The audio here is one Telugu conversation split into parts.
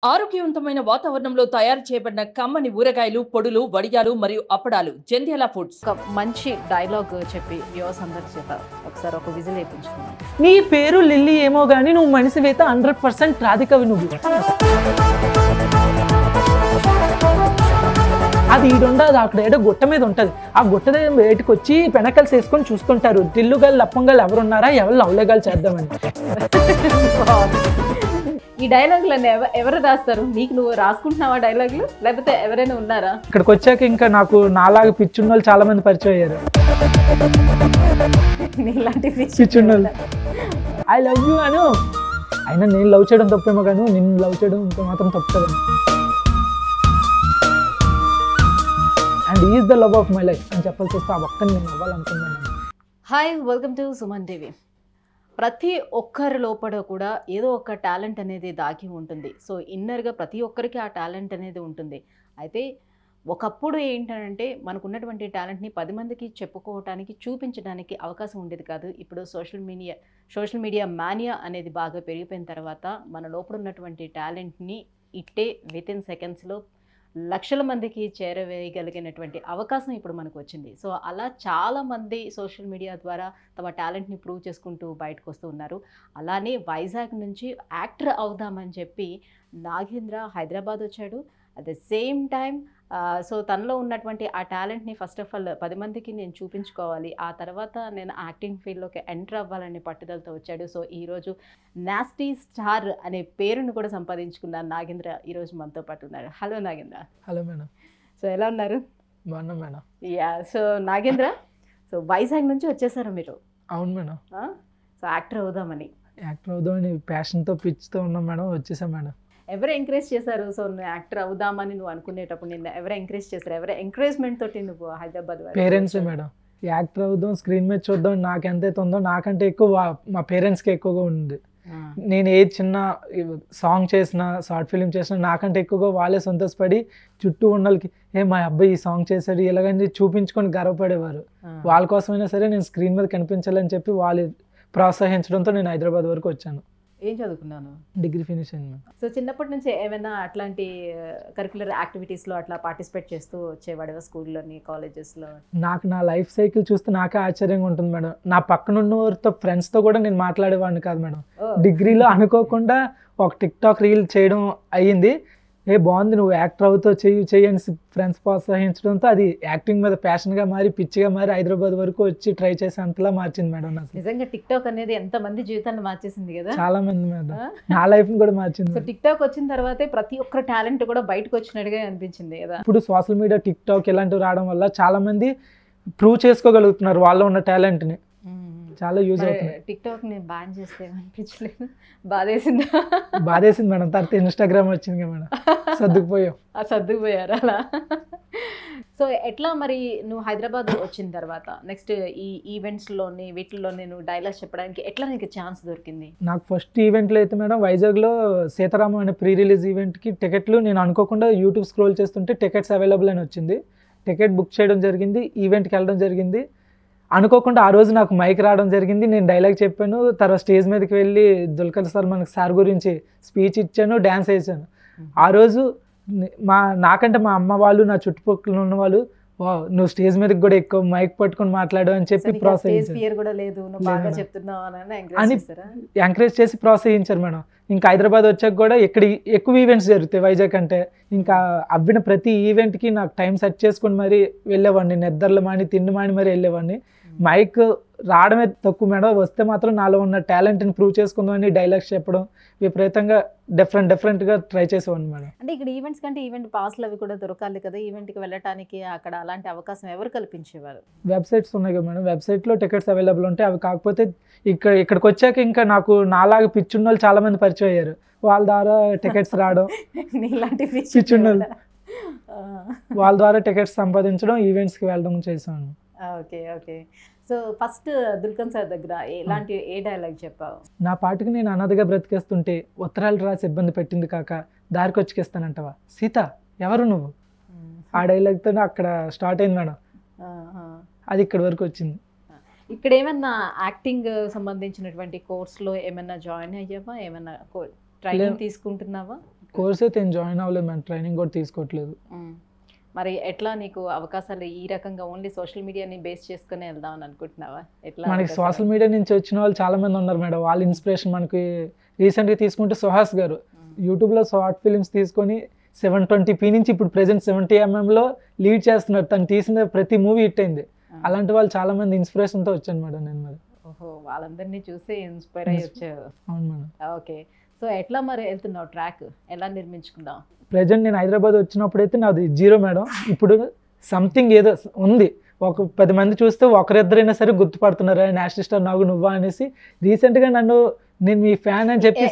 ఆరోగ్యవంతమైన వాతావరణంలో తయారు చేయబడిన కమ్మని ఊరగాయలు, పొడులు, వడియాలు మరియు అప్పడాలు జంధ్యాల ఫుడ్స్. ఒక మంచి డైలాగ్ చెప్పి వ్యూవర్స్ అందరి చేత ఒకసారి ఒక విజిల్ వేయించుకున్నాం. నీ పేరు లిల్లీ ఏమో గానీ నువ్వు మనిషివైతే 100% రాధికవి నువ్వు. అది ఈడుండదు, అక్కడ ఏదో గుట్ట మీద ఉంటుంది. ఆ గుట్ట దగ్గర బయటకు వచ్చి పెనకల్స్ వేసుకొని చూస్తుంటారు, టిల్లుగాలు లప్పంగాలు ఎవరున్నారా, ఎవరు లవ్లేగాలు చేద్దామని. ఈ డైలాగులన్నీ ఎవరు రాస్తారు? నీకు నువ్వు రాసుకుంటున్నావా డైలాగులు, లేకపోతే ఎవరైనా ఉన్నారా? ఇక్కడికి వచ్చాక ఇంకా నాకు నాలాగా పిచ్చున్న వాళ్ళు చాలా మంది పరిచయం అయ్యారు. నీలాంటి పిచ్చున్న వాళ్ళు ఐ లవ్ యూ అను. అయినా నేను లవ్ చేయడం తప్పేమో కానీ నిన్ను లవ్ చేయడం మాత్రం తప్పు కదా. And is the love of my life అని చెప్పాల్సి వస్తే ఆ ఒక్కని నేను అవ్వాలనుకున్నాను. Hi, welcome to Suman TV. ప్రతి ఒక్కరి లోపల కూడా ఏదో ఒక టాలెంట్ అనేది దాగి ఉంటుంది. సో ఇన్నర్గా ప్రతి ఒక్కరికి ఆ టాలెంట్ అనేది ఉంటుంది. అయితే ఒకప్పుడు ఏంటంటే మనకున్నటువంటి టాలెంట్ని 10 మందికి చెప్పుకోవటానికి, చూపించడానికి అవకాశం ఉండేది కాదు. ఇప్పుడు సోషల్ మీడియా మానియా అనేది బాగా పెరిగిపోయిన తర్వాత మన లోపల ఉన్నటువంటి టాలెంట్ని ఇట్టే వితిన్ సెకండ్స్లో లక్షల మందికి చేరవేయగలిగినటువంటి అవకాశం ఇప్పుడు మనకు వచ్చింది. సో అలా చాలామంది సోషల్ మీడియా ద్వారా తమ టాలెంట్ని ప్రూవ్ చేసుకుంటూ బయటకు వస్తూ ఉన్నారు. అలానే వైజాగ్ నుంచి యాక్టర్ అవుదామని చెప్పి నాగేంద్ర హైదరాబాద్ వచ్చాడు. At the same time so తనలో ఉన్నటువంటి ఆ టాలెంట్ని ఫస్ట్ ఆఫ్ ఆల్ 10 మందికి నేను చూపించుకోవాలి, ఆ తర్వాత నేను యాక్టింగ్ ఫీల్డ్లోకి ఎంటర్ అవ్వాలనే పట్టుదలతో వచ్చాడు. సో ఈరోజు నాస్టీ స్టార్ అనే పేరును కూడా సంపాదించుకున్న నాగేంద్ర ఈరోజు మనతో పాటు ఉన్నారు. Hello Nagendra. Hello madam. So ఎలా ఉన్నారు? బాగున్నాం madam. Yeah, so Nagendra, so Vizag నుంచి వచ్చేసారు మీరు? అవును మేడం. సో యాక్టర్ అవుదామని ప్యాషన్తో పిచ్చితో ఉన్నాం మేడం, వచ్చేసాం మేడం. ఎవరు ఎంకరేజ్ చేశారు? సో నువ్వు యాక్టర్ అవుదామని నువ్వు అనుకునేటప్పుడు నిన్ను ఎవరు ఎంకరేజ్ చేశారు? ఎవరు ఎంకరేజ్మెంట్ తోటి నువ్వు హైదరాబాద్? పేరెంట్సే మేడం. యాక్టర్ అవుదాం, స్క్రీన్ మీద చూద్దాం, నాకు ఎంతైతే ఉందో నాకంటే ఎక్కువ మా పేరెంట్స్కి ఎక్కువగా ఉంది. నేను ఏ చిన్న సాంగ్ చేసినా, షార్ట్ ఫిలిం చేసినా నాకంటే ఎక్కువగా వాళ్ళే సంతోషపడి చుట్టూ ఉన్న వాళ్ళకి మా అబ్బాయి ఈ సాంగ్ చేశాడు ఇలాగని చూపించుకొని గర్వపడేవారు. వాళ్ళ కోసమైనా సరే నేను స్క్రీన్ మీద కనిపించాలని చెప్పి వాళ్ళు ప్రోత్సహించడంతో నేను హైదరాబాద్ వరకు వచ్చాను. ఏం చదువుకున్నాను? డిగ్రీ ఫినిష్ అయింది. సో చిన్నప్పటి నుంచి ఏమైనా అట్లాంటి కరిక్యులర్ యాక్టివిటీస్లో అట్లా పార్టిసిపేట్ చేస్తూ వచ్చేవాడివా స్కూల్లోని, కాలేజెస్లో? నాకు నా లైఫ్ సైకిల్ చూస్తే నాకే ఆశ్చర్యంగా ఉంటుంది మేడం. నా పక్కన ఉన్న వారితో ఫ్రెండ్స్తో కూడా నేను మాట్లాడేవాడిని కాదు మేడం. డిగ్రీలో అనుకోకుండా ఒక టిక్ టాక్ రీల్ చేయడం అయ్యింది. బాగుంది, నువ్వు యాక్టర్ అవుతావు, చెయ్యి అని ఫ్రెండ్స్ ప్రోత్సహించడంతో అది యాక్టింగ్ మీద ప్యాషన్గా మారి, పిచ్చిగా మారి హైదరాబాద్ వరకు వచ్చి ట్రై చేసి అంతలా మార్చింది మేడం. నాకు నిజంగా టిక్ టాక్ అనేది ఎంతమంది జీవితాన్ని మార్చేసింది కదా, చాలా మంది మేడం. నా లైఫ్ని కూడా మార్చింది. సో టిక్ టాక్ వచ్చిన తర్వాతే ప్రతి ఒక్కరు టాలెంట్ కూడా బయటకు వచ్చినట్టుగా అనిపించింది కదా. ఇప్పుడు సోషల్ మీడియా, టిక్ టాక్ ఇలాంటివి రావడం వల్ల చాలా మంది ప్రూవ్ చేసుకోగలుగుతున్నారు వాళ్ళలో ఉన్న టాలెంట్ని. చాలా యూజ్ అవుతుంది. టిక్ టాక్ ని బ్యాన్ చేస్తే అనిపించలేదు? బాధేసింది మేడం. తర్వాత ఇన్స్టాగ్రామ్ వచ్చింది కదా మేడం, సర్దుకుపోయారు అలా. సో ఎట్లా మరి నువ్వు హైదరాబాద్ వచ్చిన తర్వాత నెక్స్ట్ ఈ ఈవెంట్స్లోని వీటిల్లో నేను డైలాగ్స్ చెప్పడానికి ఎట్లా నీకు ఛాన్స్ దొరికింది? నాకు ఫస్ట్ ఈవెంట్లో అయితే మేడం వైజాగ్లో సీతారామం అనే ప్రీ రిలీజ్ ఈవెంట్కి టికెట్లు నేను అనుకోకుండా యూట్యూబ్ స్క్రోల్ చేస్తుంటే టికెట్స్ అవైలబుల్ అని వచ్చింది. టికెట్ బుక్ చేయడం జరిగింది, ఈవెంట్కి వెళ్ళడం జరిగింది. అనుకోకుండా ఆ రోజు నాకు మైక్ రావడం జరిగింది. నేను డైలాగ్ చెప్పాను, తర్వాత స్టేజ్ మీదకి వెళ్ళి దుల్కర్ సల్మాన్ సార్ గురించి స్పీచ్ ఇచ్చాను, డ్యాన్స్ వేసాను. ఆ రోజు నాకంటే మా అమ్మ వాళ్ళు, నా చుట్టుపక్కల ఉన్న వాళ్ళు నువ్వు స్టేజ్ మీదకి కూడా ఎక్కువ మైక్ పట్టుకొని మాట్లాడు అని చెప్పి ఎంకరేజ్ చేసి ప్రోత్సహించారు మేడం. ఇంకా హైదరాబాద్ వచ్చాక కూడా ఇక్కడ ఎక్కువ ఈవెంట్స్ జరుగుతాయి వైజాగ్ అంటే. ఇంకా అవ్విన ప్రతి ఈవెంట్కి నాకు టైం సెట్ చేసుకుని మరీ వెళ్ళేవాడిని, నిద్రలు మాని తిండి మాని మరీ వెళ్ళేవాడిని. మైక్ రావడమే తక్కువ మేడం, వస్తే మాత్రం నాలో ఉన్న టాలెంట్ని ప్రూవ్ చేసుకుందామని డైలాగ్స్ చెప్పడం విపరీతంగా డిఫరెంట్గా ట్రై చేసేవాడిని మేడం. అంటే ఇక్కడ ఈవెంట్స్ కంటే ఈవెంట్ పాస్లు అవి కూడా దొరకాలి కదా, ఈవెంట్కి వెళ్ళటానికి అక్కడ అలాంటి అవకాశం ఎవరు కల్పించేవారు? వెబ్సైట్స్ ఉన్నాయి కదా మేడం, వెబ్సైట్లో టికెట్స్ అవైలబుల్ ఉంటాయి. అవి కాకపోతే ఇక్కడికి వచ్చాక ఇంకా నాకు నాలాగా పిచ్చున్న వాళ్ళు చాలా మంది పరిచయం అయ్యారు. వాళ్ళ ద్వారా టికెట్స్ రావడం, పిచ్చున్న వాళ్ళ ద్వారా టికెట్స్ సంపాదించడం, ఈవెంట్స్కి వెళ్ళడం చేసాను. Okay. So first Dulquer sir దగ్గర ఏ డైలాగ్ చెప్పావు? నా పాటకి నేను అనాథగా బ్రతికేస్తుంటే ఉత్తరాలు రాసి ఇబ్బంది పెట్టింది కాక దారికి వచ్చేస్తానంటవా సీత ఎవరు నువ్వు, ఆ డైలాగ్తో అక్కడ స్టార్ట్ అయింది మేడం. అది ఇక్కడ వరకు వచ్చింది. ఇక్కడ ఏమన్నా యాక్టింగ్ సంబంధించినటువంటి కోర్స్లో ఏమన్నా జాయిన్ అయ్యావా? ఏమన్నా ట్రైనింగ్ తీసుకుంటున్నావా? కోర్స్ అయితే నేను జాయిన్ అవ్వలేదు మేడం, ట్రైనింగ్ కూడా తీసుకోవట్లేదు. మరి ఎట్లా నీకు అవకాశాలు ఈ రకంగా ఓన్లీ సోషల్ మీడియాని బేస్ చేసుకుని వెళ్దామని అనుకుంటున్నావా? ఎట్లా మనకి సోషల్ మీడియా నుంచి వచ్చిన వాళ్ళు చాలా మంది ఉన్నారు మేడం. వాళ్ళ ఇన్స్పిరేషన్ మనకి రీసెంట్గా తీసుకుంటే సుహాస్ గారు యూట్యూబ్లో షార్ట్ ఫిలిమ్స్ తీసుకొని 720p నుంచి ఇప్పుడు ప్రెసెంట్ 70mm లీడ్ చేస్తున్నారు. తను తీసిన ప్రతి మూవీ హిట్ అయింది. అలాంటి వాళ్ళు చాలా మంది ఇన్స్పిరేషన్తో వచ్చాను మేడం నేను. మరి ఓహో, వాళ్ళందరినీ చూసి ఇన్స్పైర్ అయ్యి వచ్చావు. అవును మేడం. ఓకే, సో ఎట్లా మరి వెళ్తున్నావు? ట్రాక్ ఎలా నిర్మించుకున్నావు? ప్రజెంట్ నేను హైదరాబాద్ వచ్చినప్పుడైతే నాది 0 మేడం. ఇప్పుడు సంథింగ్ ఏదో ఉంది. ఒక 10 మంది చూస్తే ఒకరిద్దరైనా సరే గుర్తుపడుతున్నారు, నాస్టీ స్టార్ నాగు నువ్వా అనేసి. రీసెంట్గా నేను మీ ఫ్యాన్ అని చెప్పి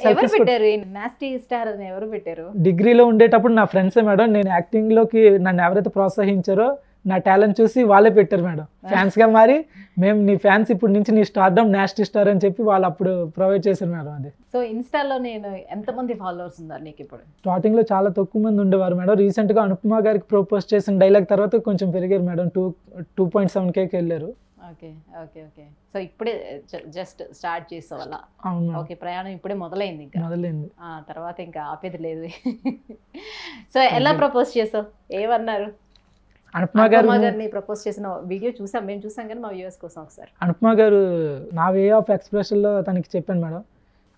నాస్టీ స్టార్ అని ఎవరు పెట్టారు? డిగ్రీలో ఉండేటప్పుడు నా ఫ్రెండ్సే మేడం. నేను యాక్టింగ్లోకి నన్ను ఎవరైతే ప్రోత్సహించారో నా టాలెంట్ చూసి వాళ్ళే పెట్టారు మేడం. ఫ్యాన్స్గా మారి మేము నీ ఫ్యాన్స్ ఇప్పుడు నుంచి నీ స్టార్డమ్ నాస్టీ స్టార్ అని చెప్పి వాళ్ళు అప్పుడు ప్రొవైడ్ చేశారు మేడం. అది సో ఇన్స్టాలో నేను ఎంతమంది ఫాలోవర్స్ ఉన్నారు నీకు ఇప్పుడు? స్టార్టింగ్లో చాలా తక్కువ మంది ఉండేవారు మేడం. రీసెంట్గా అనుపమ గారికి ప్రపోజ్ చేసిన డైలాగ్ తర్వాత కొంచెం పెరిగారు మేడం. 2.7Kకి వెళ్ళారు. ఓకే ఓకే ఓకే, సో ఇప్పుడే జస్ట్ స్టార్ట్ చేసావు అలా? అవును. ఓకే, ప్రయాణం ఇప్పుడే మొదలైంది. ఇంకా మొదలైంది, తర్వాత ఇంకా ఆపేది లేదు. సో ఎలా ప్రపోజ్ చేసావు? ఏమన్నారు? అనుపమ గారిని ప్రపోజ్ చేసిన వీడియో చూసాం, మేము చూసాం కానీ మా వ్యూవర్స్ కోసం ఒకసారి. అనుపమ గారు నా వే ఆఫ్ ఎక్స్ప్రెషన్లో తనకి చెప్పాను madam,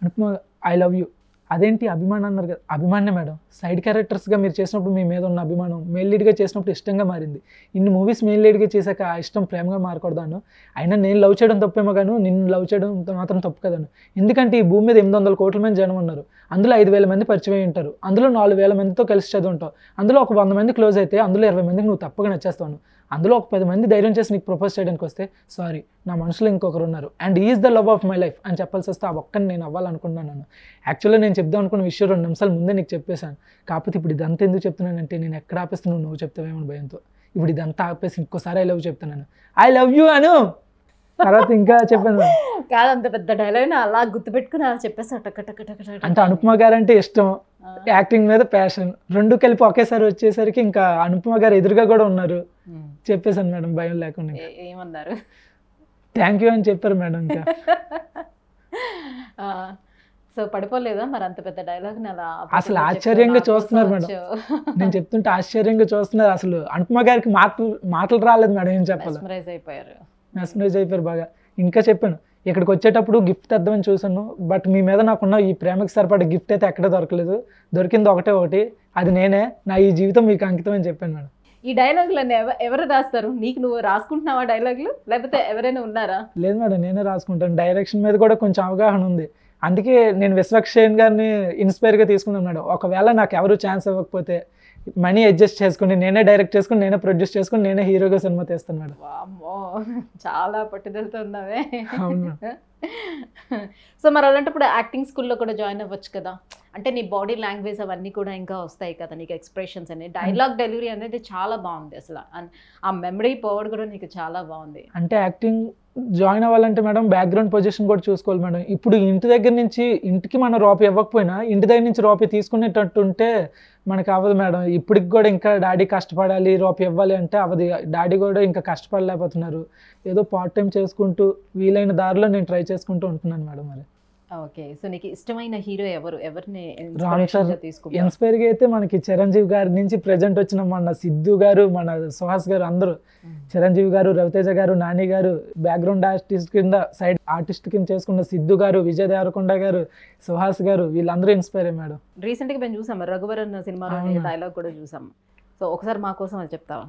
Anupama I love you. అదేంటి అభిమానం అన్నారు కదా, అభిమానే మేడం. సైడ్ క్యారెక్టర్స్గా మీరు చేసినప్పుడు మీ మీద ఉన్న అభిమానం మెయిన్ లీడ్గా చేసినప్పుడు ఇష్టంగా మారింది. ఇన్ని మూవీస్ మెయిన్ లీడ్గా చేశాక ఆ ఇష్టం ప్రేమగా మారకూడదాను. అయినా నేను లవ్ చేయడం తప్పేమో గాను, నిన్ను లవ్ చేయడం మాత్రం తప్పు కదాను. ఎందుకంటే ఈ భూమి మీద 800 కోట్ల మంది జనం ఉన్నారు. అందులో 5,000 మంది పరిచయం ఉంటారు. అందులో 4,000 మందితో కలిసి చదువుంటావు. అందులో ఒక 100 మంది క్లోజ్ అయితే అందులో 20 మందికి నువ్వు తప్పగా నచ్చేస్తాను. అందులో ఒక 10 మంది ధైర్యం చేసి నీకు ప్రపోజ్ చేయడానికి వస్తే సారీ నా మనసులో ఇంకొకరు ఉన్నారు and is the love of my life అని చెప్పాల్సి వస్తే ఆ ఒక్కని నేను అవ్వాలనుకున్నాను. యాక్చువల్గా నేను చెప్దాం అనుకున్న విషయం 2 నిమిషాల ముందే నీకు చెప్పేశాను. కాకపోతే ఇప్పుడు ఇదంతా ఎందుకు చెప్తున్నానంటే నేను ఎక్కడ ఆపేస్తున్నావు నువ్వు చెప్తావేమో భయంతో. ఇప్పుడు ఇదంతా ఆపేసి ఇంకోసారి ఐ లవ్ చెప్తున్నాను, ఐ లవ్ యూ అను. తర్వాత ఇంకా చెప్పాను కాదు, అంత పెద్ద డైలాగ్ అలా గుర్తుపెట్టుకుని అలా చెప్పేసి అంటే అనుపమ గారు అంటే ఇష్టం, యాక్టింగ్ మీద ప్యాషన్, 2 కలిపి ఒకేసారి వచ్చేసరికి ఇంకా అనుపమ గారు ఎదురుగా కూడా ఉన్నారు. చెప్పేశాను మేడం భయం లేకుండా. ఏమన్నారు? థ్యాంక్ యూ అని చెప్పారు మేడం. ఇంకా సో పడిపోలేదా మరి అంత పెద్ద డైలాగ్? అసలు ఆశ్చర్యంగా చూస్తున్నారు మేడం. నేను చెప్తుంటే ఆశ్చర్యంగా చూస్తున్నారు. అసలు అనుపమ గారికి మాటలు రాలేదు మేడం, ఏం చెప్పాలి. మెస్మరైజ్ అయిపోయారు బాగా. ఇంకా చెప్పాను ఇక్కడికి వచ్చేటప్పుడు గిఫ్ట్ తెద్దామని చూసాను, బట్ మీ మీద నాకున్న ఈ ప్రేమకి సరిపడే గిఫ్ట్ అయితే ఎక్కడ దొరకలేదు. దొరికింది ఒకటి, అది నేనే, నా ఈ జీవితం మీకు అంకితం అని చెప్పాను మేడం. ఈ డైలాగులన్నీ ఎవరు రాస్తారు? నీకు నువ్వు రాసుకుంటున్నావా డైలాగులు, లేకపోతే ఎవరైనా ఉన్నారా? లేదు మేడం, నేనే రాసుకుంటాను. డైరెక్షన్ మీద కూడా కొంచెం అవగాహన ఉంది. అందుకే నేను విశ్వక్షేణ్ గారిని ఇన్స్పైర్గా తీసుకున్నాను మేడం. ఒకవేళ నాకు ఎవరు ఛాన్స్ ఇవ్వకపోతే మనీ అడ్జస్ట్ చేసుకుని నేనే డైరెక్ట్ చేసుకుని నేనే ప్రొడ్యూస్ చేసుకుని నేనే హీరోగా సినిమా తీస్తాను మేడం. వామ్మో, చాలా పట్టుదలతో ఉన్నావే. అవును. సో మరి అలాంటప్పుడు యాక్టింగ్ స్కూల్లో కూడా జాయిన్ అవ్వచ్చు కదా. అంటే నీ బాడీ లాంగ్వేజ్ అవన్నీ కూడా ఇంకా వస్తాయి కదా, నీకు ఎక్స్ప్రెషన్స్ అనేది, డైలాగ్ డెలివరీ అనేది చాలా బాగుంది అసలు. ఆ మెమరీ పవర్ కూడా నీకు చాలా బాగుంది. అంటే యాక్టింగ్ జాయిన్ అవ్వాలంటే మేడం బ్యాక్గ్రౌండ్ పొజిషన్ కూడా చూసుకోవాలి మేడం. ఇప్పుడు ఇంటి దగ్గర నుంచి ఇంటికి మనం రూపాయి ఇవ్వకపోయినా ఇంటి దగ్గర నుంచి రూపాయి తీసుకునేటట్టు ఉంటే మనకు అవ్వదు మేడం. ఇప్పటికి కూడా ఇంకా డాడీ కష్టపడాలి రూపాయి ఇవ్వాలి అంటే అవ్వదు. డాడీ కూడా ఇంకా కష్టపడలేకపోతున్నారు. ఏదో పార్ట్ టైం చేసుకుంటూ వీలైన దారిలో నేను ట్రై చేసుకుంటూ ఉంటున్నాను మేడం. మరి ఓకే, సో నీకు ఇష్టమైన హీరో ఎవరిని ఇన్స్పైర్గా అయితే మనకి చిరంజీవి గారి నుంచి ప్రెజెంట్ వచ్చిన మన సిద్ధు గారు, మన సుహాస్ గారు, అందరూ చిరంజీవి గారు, రవితేజ గారు, నాని గారు, బ్యాక్గ్రౌండ్ ఆర్టిస్ట్ కింద సైడ్ ఆర్టిస్ట్ కింద చేసుకున్న సిద్ధు గారు, విజయ్ దేవరకొండ గారు, సుహాస్ గారు, వీళ్ళందరూ ఇన్స్పైర్ అయ్యారు మేడం. రీసెంట్గా మేము చూసాం రఘువరన్ సినిమాలో డైలాగ్ కూడా చూసాం. సో ఒకసారి మా కోసం అది చెప్తావా?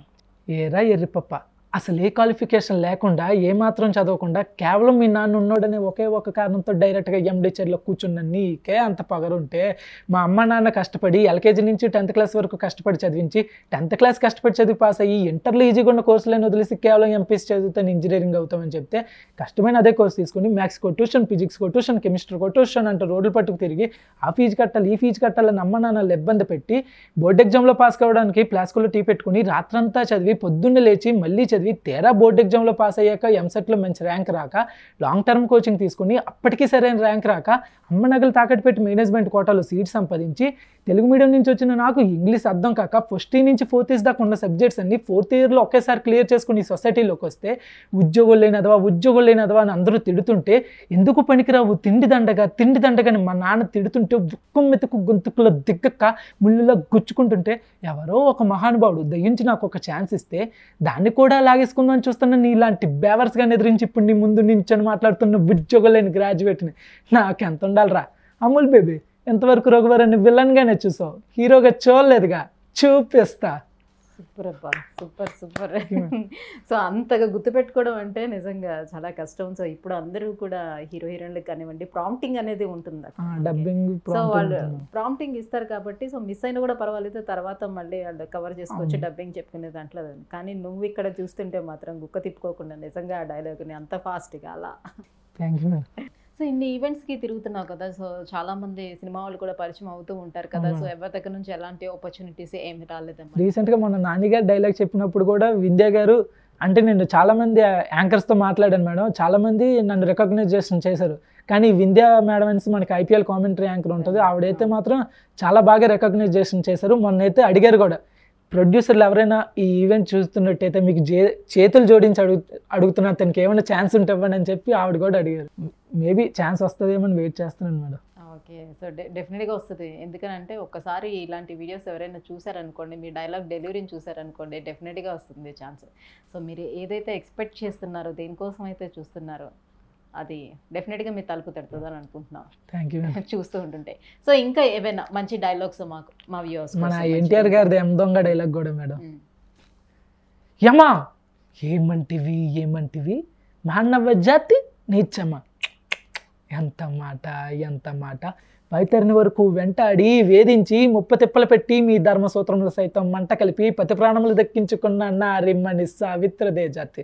ఏరా ఎర్రిపప్ప, అసలు ఏ క్వాలిఫికేషన్ లేకుండా ఏమాత్రం చదవకుండా కేవలం మీ నాన్న ఉన్నాడనే ఒకే ఒక కారణంతో డైరెక్ట్గా ఎండి చైర్లో కూర్చున్న నీకే అంత పగరుంటే మా అమ్మ నాన్న కష్టపడి ఎల్కేజీ నుంచి 10th క్లాస్ వరకు కష్టపడి చదివించి 10th క్లాస్ కష్టపడి చదివి పాస్ అయ్యి ఇంటర్లో ఈజీగా ఉన్న కోర్సులను వదిలేసి కేవలం ఎంపీసీ చదువుతాను ఇంజనీరింగ్ అవుతామని చెప్తే కష్టమైన అదే కోర్సు తీసుకుని మ్యాథ్స్కో ట్యూషన్, ఫిజిక్స్కో ట్యూషన్, కెమిస్ట్రీకో ట్యూషన్ అంటూ రోడ్లు పట్టుకు తిరిగి ఆ ఫీజు కట్టాలి ఈ ఫీజు కట్టాలని అమ్మ నాన్నలు ఇబ్బంది పెట్టి బోర్డు ఎగ్జామ్లో పాస్ కావడానికి ప్లాస్కోలో టీ పెట్టుకుని రాత్రంతా చదివి పొద్దున్నే లేచి మళ్ళీ చదివి తీరా బోర్డు ఎగ్జామ్లో పాస్ అయ్యాక ఎంసెట్లో మంచి ర్యాంక్ రాక లాంగ్ టర్మ్ కోచింగ్ తీసుకుని అప్పటికీ సరైన ర్యాంక్ రాక అమ్మ నగలు తాకట్టు పెట్టి మేనేజ్మెంట్ కోటాలో సీట్ సంపాదించి తెలుగు మీడియం నుంచి వచ్చిన నాకు ఇంగ్లీష్ అర్థం కాక ఫస్ట్ ఇయర్ నుంచి ఫోర్త్ ఇయర్స్ దాకా ఉన్న సబ్జెక్ట్స్ అన్ని ఫోర్త్ ఇయర్లో ఒకేసారి క్లియర్ చేసుకుని ఈ సొసైటీలోకి వస్తే ఉద్యోగులు లేనదవా అని అందరూ తిడుతుంటే ఎందుకు పనికిరావు తిండి దండగాని మా నాన్న తిడుతుంటే బుక్కం మెతుకు గొంతుకులో దిగ్గక్క ముళ్ళులో గుచ్చుకుంటుంటే ఎవరో ఒక మహానుభావుడు దయించి నాకు ఒక ఛాన్స్ ఇస్తే దాన్ని కూడా లాగేసుకుందామని చూస్తున్న నీలాంటి బేవర్స్గా ఎదిరించి ఇప్పుడు నీ ముందు నించొని మాట్లాడుతున్న ఉద్యోగం లేని గ్రాడ్యుయేట్ని నాకు ఎంత ఉండాలిరా. అమూల్ బేబీ ఎంతవరకు రఘువరాన్ని విలన్గానే చూసావు, హీరోగా చూడలేదుగా, చూపిస్తా. సూపర్ అబ్బా, సూపర్. సో అంతగా గుర్తుపెట్టుకోవడం అంటే నిజంగా చాలా కష్టం. సో ఇప్పుడు అందరూ కూడా హీరోయిన్లకు కానివ్వండి ప్రాంప్టింగ్ అనేది ఉంటుంది, డబ్బింగ్. సో వాళ్ళు ప్రాంప్టింగ్ ఇస్తారు కాబట్టి సో మిస్ అయినా కూడా పర్వాలేదు, తర్వాత మళ్ళీ వాళ్ళు కవర్ చేసుకోవచ్చు డబ్బింగ్ చెప్పుకునే దాంట్లో. కానీ నువ్వు ఇక్కడ చూస్తుంటే మాత్రం గుక్క తిప్పుకోకుండా నిజంగా ఆ డైలాగ్ని అంత ఫాస్ట్గా అలా. Thank you. సో ఇన్ని ఈవెంట్స్కి తిరుగుతున్నావు కదా, సో చాలామంది సినిమా వాళ్ళు కూడా పరిచయం అవుతూ ఉంటారు కదా, సో ఎవరి దగ్గర నుంచి ఎలాంటి ఆపర్చునిటీస్ ఏమి రాలేదమ్మా? రీసెంట్గా మన నాన్నగారు డైలాగ్ చెప్పినప్పుడు కూడా వింధ్య గారు, అంటే నేను చాలామంది యాంకర్స్తో మాట్లాడాను మేడం, చాలామంది నన్ను రికగ్నైజేషన్ చేశారు. కానీ వింధ్య మేడం అనేసి మనకి ఐపీఎల్ కామెంటరీ యాంకర్ ఉంటుంది, ఆవిడైతే మాత్రం చాలా బాగా రికగ్నైజేషన్ చేశారు. మొన్నైతే అడిగారు కూడా, ప్రొడ్యూసర్లు ఎవరైనా ఈ ఈవెంట్ చూస్తున్నట్టయితే మీకు చేతులు జోడించి అడుగుతున్నారు తనకి ఏమైనా ఛాన్స్ ఉంటే ఇవ్వండి అని చెప్పి ఆవిడ కూడా అడిగారు. మేబీ ఛాన్స్ వస్తుందేమో అని వెయిట్ చేస్తున్నాను మేడం. ఓకే, సో డెఫినెట్గా వస్తుంది. ఎందుకంటే ఒక్కసారి ఇలాంటి వీడియోస్ ఎవరైనా చూసారనుకోండి, మీ డైలాగ్ డెలివరీని చూసారనుకోండి, డెఫినెట్గా వస్తుంది ఛాన్స్. సో మీరు ఏదైతే ఎక్స్పెక్ట్ చేస్తున్నారో, దేనికోసం అయితే చూస్తున్నారో అది డెఫినెట్గా మీ తలుపు తడుతుందని అనుకుంటున్నాను. Thank you. చూస్తూ ఉంటుంటే సో ఇంకా ఏవైనా మంచి డైలాగ్స్ మాకు మా వ్యూవర్స్? మన ఎన్టీఆర్ గారిది ఎం దొంగ డైలాగ్ కూడా మేడం. యమా ఏమంటివి మానవ జాతి నీచమా, ఎంత మాట వైతరిని వరకు వెంటాడి వేధించి ముప్పతిప్పలు పెట్టి మీ ధర్మసూత్రములు సైతం మంట కలిపి పతి ప్రాణములు దక్కించుకున్న నారిమ్మని సావిత్రదే జాతి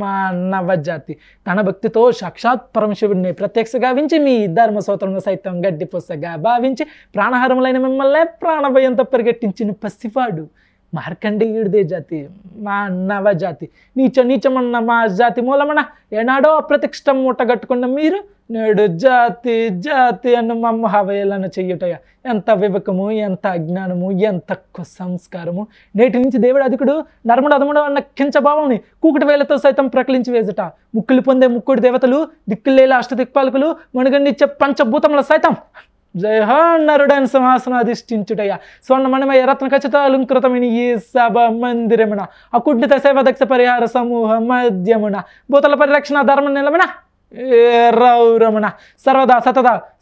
మానవ జాతి తన భక్తితో సాక్షాత్ పరమశివుడిని ప్రత్యక్ష గావించి మీ ధర్మసూత్రములు సైతం గడ్డి పుస్తగా భావించి ప్రాణహారములైన మిమ్మల్ని ప్రాణభయంతో పరిగెట్టించిన పసివాడు మార్కండేయుడిదే జాతి మానవ జాతి నీచమన్న మా జాతి మూలమన ఏనాడో అప్రతిష్టం మూటగట్టుకున్న మీరు నేడు జాతి అన్న మమ్మ హవేలను చెయ్యుటయ. ఎంత వివేకము, ఎంత అజ్ఞానము, ఎంత సంస్కారము. నేటి నుంచి దేవుడు అధికుడు నర్మడు అదముడు అన్న కించభావంని కూకుటి వేలతో సైతం ప్రకలించి వేసుట. ముక్కులు పొందే ముక్కుడు దేవతలు, దిక్కులేల అష్టదిక్పాలకులు, మణుగన్నిచ్చే పంచభూతముల సైతం జయహో నరుడని సింహాసనం అధిష్ఠించుటయ్య. స్వర్ణమణమయ రత్న ఖచ్చితాలంకృతమైన ఈ సభ మందిరమున అకుంఠిత సేవ దక్ష పరిహార సమూహ మధ్యమున భూతల పరిరక్షణ ధర్మ నిలమన రౌరమున సర్వదా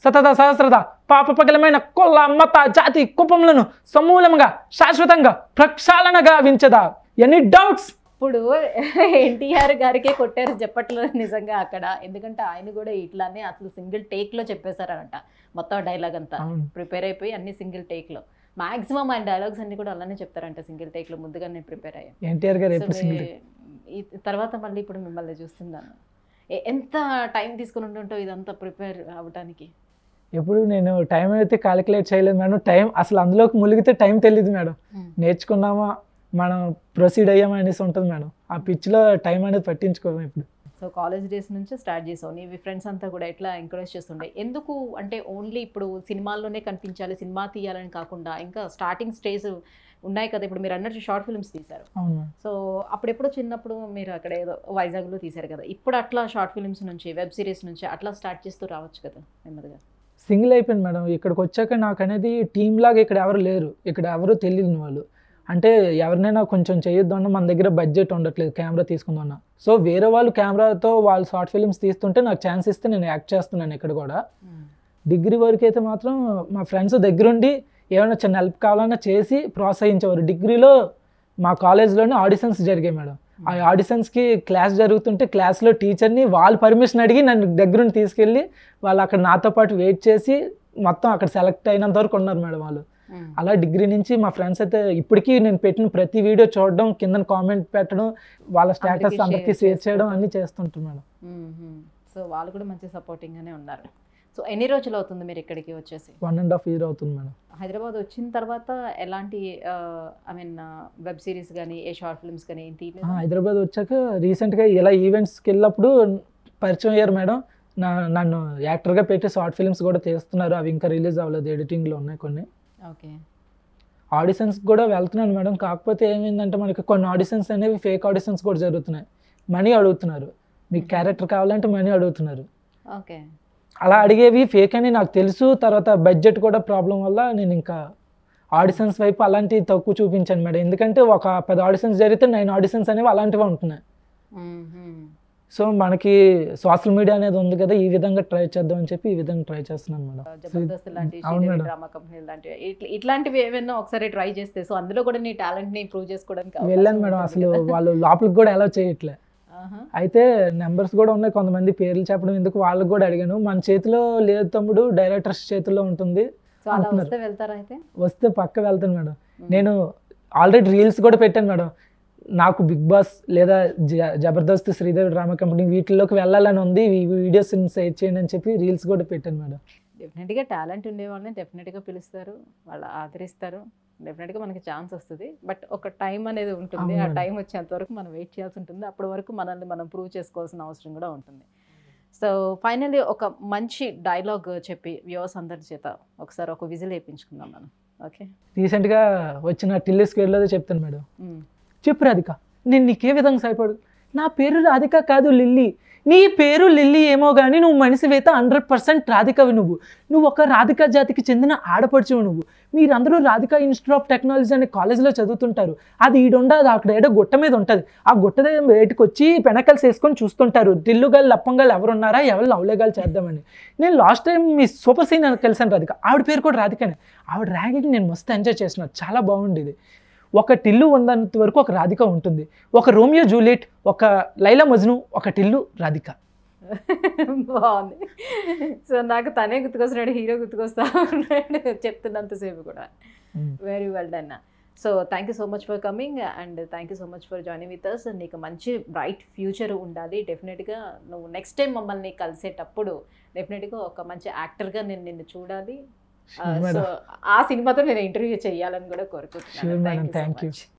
సతద సహస్రద పాప పగలమైన కొల్ల మత జాతి కుపములను సమూలముగా శాశ్వతంగా ప్రక్షాళన గావించదా. Any doubts? ఇప్పుడు ఎన్టీఆర్ గారికే కొట్టారు చెప్పట్లేదు నిజంగా అక్కడ, ఎందుకంటే ఆయన కూడా ఇట్లానే అసలు సింగిల్ టేక్లో చెప్పేశారనట మొత్తం డైలాగ్ అంతా. ప్రిపేర్ అయిపోయి అన్ని సింగిల్ టేక్లో, మాక్సిమం ఆయన డైలాగ్స్ అన్ని కూడా అలానే చెప్తారంట సింగిల్ టేక్లో. ముందుగా నేను ప్రిపేర్ అయ్యాను. ఎన్టీఆర్ గారు తర్వాత మళ్ళీ ఇప్పుడు మిమ్మల్ని చూస్తున్నాను. ఎంత టైం తీసుకుని ఉంటుంటో ఇదంతా ప్రిపేర్ అవ్వడానికి? ఎప్పుడు నేను టైం అయితే క్యాలిక్యులేట్ చేయలేదు మేడం. టైం అసలు అందులోకి ములిగితే టైం తెలియదు మేడం. నేర్చుకున్నామా మనం ప్రొసీడ్ అయ్యామా అనేసి ఉంటుంది మేడం. ఆ పిచ్లో టైం అనేది పట్టించుకోము ఇప్పుడు. సో కాలేజ్ డేస్ నుంచి స్టార్ట్ చేసావు, నీ ఫ్రెండ్స్ అంతా కూడా ఎట్లా ఎంకరేజ్ చేస్తుండే? ఎందుకు అంటే ఓన్లీ ఇప్పుడు సినిమాల్లోనే కనిపించాలి, సినిమా తీయాలని కాకుండా ఇంకా స్టార్టింగ్ స్టేజ్ ఉన్నాయి కదా, ఇప్పుడు మీరు అన్నట్టు షార్ట్ ఫిల్మ్స్ తీశారు. సో అప్పుడెప్పుడు చిన్నప్పుడు మీరు అక్కడ ఏదో వైజాగ్లో తీశారు కదా, ఇప్పుడు అట్లా షార్ట్ ఫిల్మ్స్ నుంచి వెబ్ సిరీస్ నుంచి అట్లా స్టార్ట్ చేస్తూ రావచ్చు కదా నెమ్మదిగా? సింగిల్ అయిపోయింది మేడం. ఇక్కడికి వచ్చాక నాకు అనేది టీమ్ లాగా ఇక్కడ ఎవరు లేరు, ఇక్కడ ఎవరు తెలియని వాళ్ళు. అంటే ఎవరినైనా కొంచెం చేయొద్దన్నా మన దగ్గర బడ్జెట్ ఉండట్లేదు కెమెరా తీసుకుందన్నా. సో వేరే వాళ్ళు కెమెరాతో వాళ్ళు షార్ట్ ఫిల్మ్స్ తీస్తుంటే నాకు ఛాన్స్ ఇస్తే నేను యాక్ట్ చేస్తున్నాను ఇక్కడ కూడా. డిగ్రీ వరకు అయితే మాత్రం మా ఫ్రెండ్స్ దగ్గరుండి ఏమైనా చిన్న హెల్ప్ కావాలన్నా చేసి ప్రోత్సహించేవారు. డిగ్రీలో మా కాలేజ్లోనే ఆడిషన్స్ జరిగాయి మేడం. ఆ ఆడిషన్స్కి క్లాస్ జరుగుతుంటే క్లాస్లో టీచర్ని వాళ్ళు పర్మిషన్ అడిగి నన్ను దగ్గరుండి తీసుకెళ్ళి వాళ్ళు అక్కడ నాతో పాటు వెయిట్ చేసి మొత్తం అక్కడ సెలెక్ట్ అయినంత వరకు ఉన్నారు మేడం వాళ్ళు. అలా డిగ్రీ నుంచి మా ఫ్రెండ్స్ అయితే ఇప్పటికీ నేను పెట్టిన ప్రతి వీడియో చూడడం, కింద కామెంట్ పెట్టడం, వాళ్ళ స్టేటస్ అందరికీ షేర్ చేయడం అన్నీ చేస్తుంటారు మేడం. సో వాళ్ళు కూడా మంచి సపోర్టింగ్గానే ఉన్నారు. సో ఎన్ని రోజులు అవుతుంది మీరు ఇక్కడికి వచ్చేసి? 1.5 years అవుతుంది మేడం. హైదరాబాద్ వచ్చిన తర్వాత ఎలాంటి ఐ మీన్ వెబ్ సిరీస్ కానీ ఏ షార్ట్ ఫిల్మ్స్ కానీ ఏంటి? హైదరాబాద్ వచ్చాక రీసెంట్గా ఇలా ఈవెంట్స్కి వెళ్ళినప్పుడు పరిచయం అయ్యారు మేడం. నన్ను యాక్టర్గా పెట్టి షార్ట్ ఫిల్మ్స్ కూడా తీస్తున్నారు. అవి ఇంకా రిలీజ్ అవ్వలేదు, ఎడిటింగ్లో ఉన్నాయి కొన్ని. ఓకే. ఆడిషన్స్ కూడా వెళ్తున్నాను మేడం. కాకపోతే ఏమైందంటే మనకి కొన్ని ఆడిషన్స్ అనేవి ఫేక్ ఆడిషన్స్ కూడా జరుగుతున్నాయి. మనీ అడుగుతున్నారు. మీకు క్యారెక్టర్ కావాలంటే మనీ అడుగుతున్నారు. ఓకే. అలా అడిగేవి ఫేక్ అని నాకు తెలుసు. తర్వాత బడ్జెట్ కూడా ప్రాబ్లం వల్ల నేను ఇంకా ఆడిషన్స్ వైపు అలాంటివి తక్కువ చూపించాను మేడం. ఎందుకంటే ఒక 10 ఆడిషన్స్ జరిగితే 9 ఆడిషన్స్ అనేవి అలాంటివి ఉంటున్నాయి. సో మనకి సోషల్ మీడియా అనేది ఉంది కదా, ఈ విధంగా ట్రై చేద్దాం అని చెప్పి ఈ విధంగా ట్రై చేస్తున్నాను మేడం. జబర్దస్త్ లాంటి అవును మేడం. డ్రామా కంపెనీ లాంటివి ఇట్లాంటివి ఏమైనా ఒకసారి ట్రై చేస్తే సో అందులో కూడా నీ టాలెంట్ ని ప్రూవ్ చేసుకోవడానికి వెళ్ళాను మేడం. అసలు వాళ్ళు లోపలికి కూడా ఎలా చేయట్లే. అయితే నెంబర్స్ కూడా ఉన్నాయి, కొంతమంది పేర్లు చెప్పడం ఎందుకు, వాళ్ళకి కూడా అడిగాను. మన చేతిలో లేదు తమ్ముడు, డైరెక్టర్స్ చేతిలో ఉంటుంది. సో అలా వస్తే వెళ్తారా? అయితే వస్తే పక్క వెళ్తాను మేడం. నేను ఆల్రెడీ రీల్స్ కూడా పెట్టాను మేడం. నాకు బిగ్ బాస్ లేదా జబర్దస్త్, శ్రీదేవి డ్రామా కంపెనీ వీటిల్లోకి వెళ్ళాలని ఉంది, ఈ వీడియోస్ షేర్ చేయండి అని చెప్పి రీల్స్ కూడా పెట్టాను మేడం. డెఫినెట్గా టాలెంట్ ఉండే వాళ్ళని డెఫినెట్గా పిలుస్తారు, వాళ్ళు ఆదరిస్తారు, డెఫినెట్గా మనకి ఛాన్స్ వస్తుంది. బట్ ఒక టైం అనేది ఉంటుంది, ఆ టైం వచ్చేంత వరకు మనం వెయిట్ చేయాల్సి ఉంటుంది. అప్పటి వరకు మనల్ని మనం ప్రూవ్ చేసుకోవాల్సిన అవసరం కూడా ఉంటుంది. సో ఫైనల్లీ ఒక మంచి డైలాగ్ చెప్పి వ్యూవర్స్ అందరి చేత ఒకసారి ఒక విజిల్ వేయించుకుందాం మనం. ఓకే. రీసెంట్గా వచ్చిన టిల్లీ స్క్వేర్లో చెప్తాను మేడం. చెప్పు రాధిక, నేను నీకే విధంగా సహాయపడు. నా పేరు రాధిక కాదు, లిల్లీ. నీ పేరు లిల్లీ ఏమో కానీ నువ్వు మనిషివేత 100% రాధికవి. నువ్వు ఒక రాధికా జాతికి చెందిన ఆడపడుచువు. మీరందరూ రాధికా ఇన్స్టిట్యూట్ ఆఫ్ టెక్నాలజీ అనే కాలేజ్లో చదువుతుంటారు. అది ఈడుండదు, అక్కడ ఏడో గుట్ట మీద ఉంటుంది. ఆ గుట్ట దగ్గర బయటకు వచ్చి పెనకల్స్ వేసుకొని చూస్తుంటారు, టిల్లుగాళ్ళు లప్పంగాళ్ళు ఎవరున్నారా, ఎవరు లవ్లేగాలు చేద్దామని. నేను లాస్ట్ టైం మీ సూపర్ సీన్ కలిసాను రాధిక, ఆవిడ పేరు కూడా రాధికనే. ఆవిడ ర్యాగింగ్ నేను మస్తు ఎంజాయ్ చేసిన, చాలా బాగుండేది. ఒక టిల్లు ఉన్నంత వరకు ఒక రాధిక ఉంటుంది. ఒక రోమియో జూలియట్, ఒక లైలా మజ్ను, ఒక టిల్లు రాధిక. బాగుంది. సో నాకు తనే గుర్తుకొస్తున్నాడు, హీరో గుర్తుకొస్తా ఉన్నాడు చెప్తున్నంతసేపు కూడా. Very well done. So thank you so much for coming and thank you so much for joining with us. నీకు మంచి బ్రైట్ ఫ్యూచర్ ఉండాలి. డెఫినెట్గా నువ్వు నెక్స్ట్ టైం మమ్మల్ని కలిసేటప్పుడు డెఫినెట్గా ఒక మంచి యాక్టర్గా నేను నిన్ను చూడాలి. సో ఆ సినిమాతో నేను ఇంటర్వ్యూ చేయాలని కూడా కోరుకుంటున్నాను. Thank you.